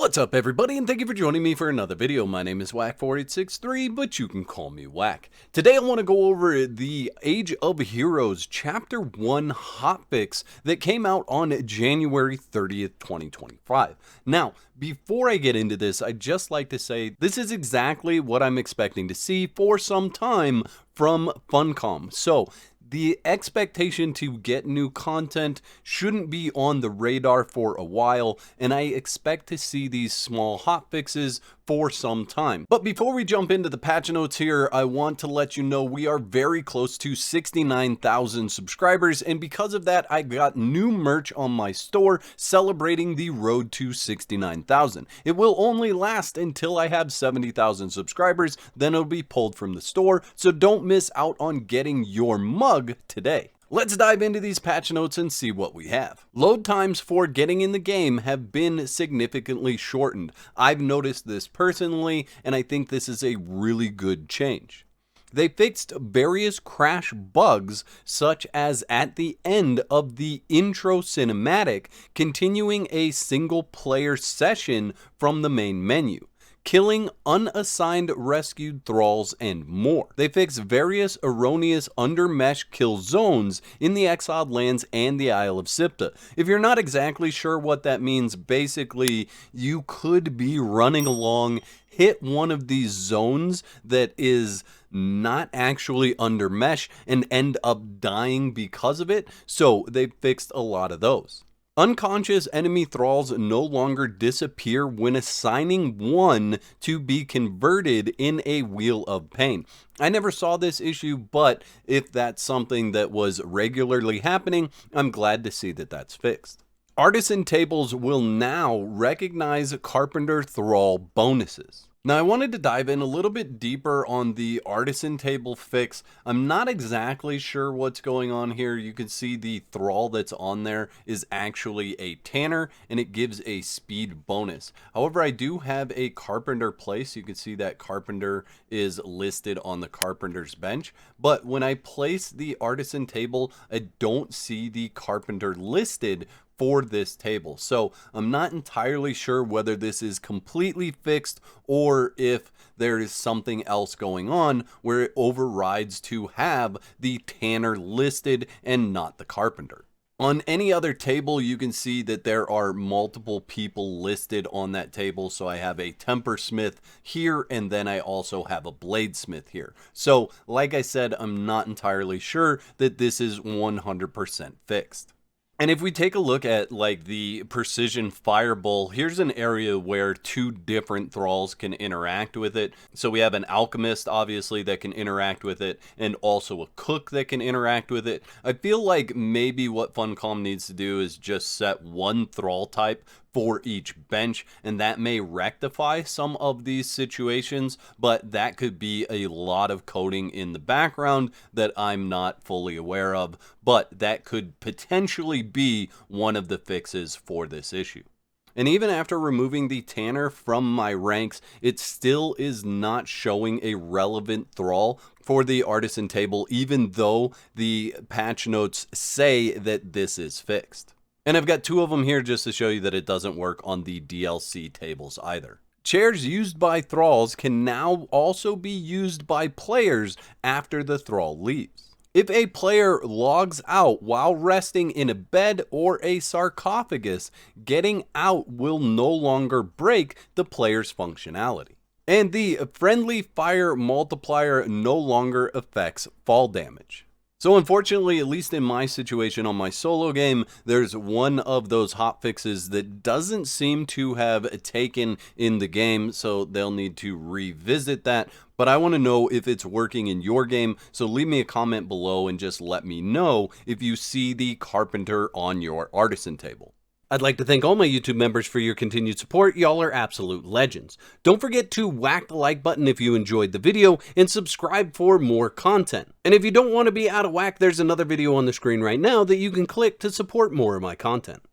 What's up everybody, and thank you for joining me for another video. My name is Whack4863, but you can call me Whack. Today I want to go over the Age of Heroes Chapter 1 hotfix that came out on January 30th, 2025. Now, before I get into this, I'd just like to say this is exactly what I'm expecting to see for some time from Funcom. So, the expectation to get new content shouldn't be on the radar for a while, and I expect to see these small hotfixes for some time. But before we jump into the patch notes here, I want to let you know we are very close to 69,000 subscribers, and because of that, I got new merch on my store celebrating the road to 69,000. It will only last until I have 70,000 subscribers, then it'll be pulled from the store, so don't miss out on getting your mug today. Let's dive into these patch notes and see what we have. Load times for getting in the game have been significantly shortened. I've noticed this personally, and I think this is a really good change. They fixed various crash bugs, such as at the end of the intro cinematic, continuing a single player session from the main menu, killing unassigned rescued thralls, and more. They fixed various erroneous undermesh kill zones in the Exiled Lands and the Isle of Sipta. If you're not exactly sure what that means, basically you could be running along, hit one of these zones that is not actually under mesh, and end up dying because of it. So they fixed a lot of those. Unconscious enemy thralls no longer disappear when assigning one to be converted in a Wheel of Pain. I never saw this issue, but if that's something that was regularly happening, I'm glad to see that that's fixed. Artisan tables will now recognize Carpenter Thrall bonuses. Now I wanted to dive in a little bit deeper on the artisan table fix. I'm not exactly sure what's going on here. You can see the thrall that's on there is actually a tanner, and it gives a speed bonus. However, I do have a carpenter place. You can see that carpenter is listed on the carpenter's bench, but when I place the artisan table, I don't see the carpenter listed for this table. So I'm not entirely sure whether this is completely fixed or if there is something else going on where it overrides to have the tanner listed and not the carpenter. On any other table, you can see that there are multiple people listed on that table. So I have a tempersmith here, and then I also have a bladesmith here. So like I said, I'm not entirely sure that this is 100% fixed. And if we take a look at like the precision fireball, here's an area where two different thralls can interact with it. So we have an alchemist, obviously, that can interact with it, and also a cook that can interact with it. I feel like maybe what Funcom needs to do is just set one thrall type for each bench, and that may rectify some of these situations, but that could be a lot of coding in the background that I'm not fully aware of, but that could potentially be one of the fixes for this issue. And even after removing the tanner from my ranks, it still is not showing a relevant thrall for the artisan table, even though the patch notes say that this is fixed. And I've got two of them here just to show you that it doesn't work on the DLC tables either. Chairs used by thralls can now also be used by players after the thrall leaves. If a player logs out while resting in a bed or a sarcophagus, getting out will no longer break the player's functionality. And the friendly fire multiplier no longer affects fall damage. So unfortunately, at least in my situation on my solo game, there's one of those hotfixes that doesn't seem to have taken in the game, so they'll need to revisit that. But I want to know if it's working in your game, so leave me a comment below and just let me know if you see the carpenter on your artisan table. I'd like to thank all my YouTube members for your continued support. Y'all are absolute legends. Don't forget to whack the like button if you enjoyed the video, and subscribe for more content. And if you don't want to be out of whack, there's another video on the screen right now that you can click to support more of my content.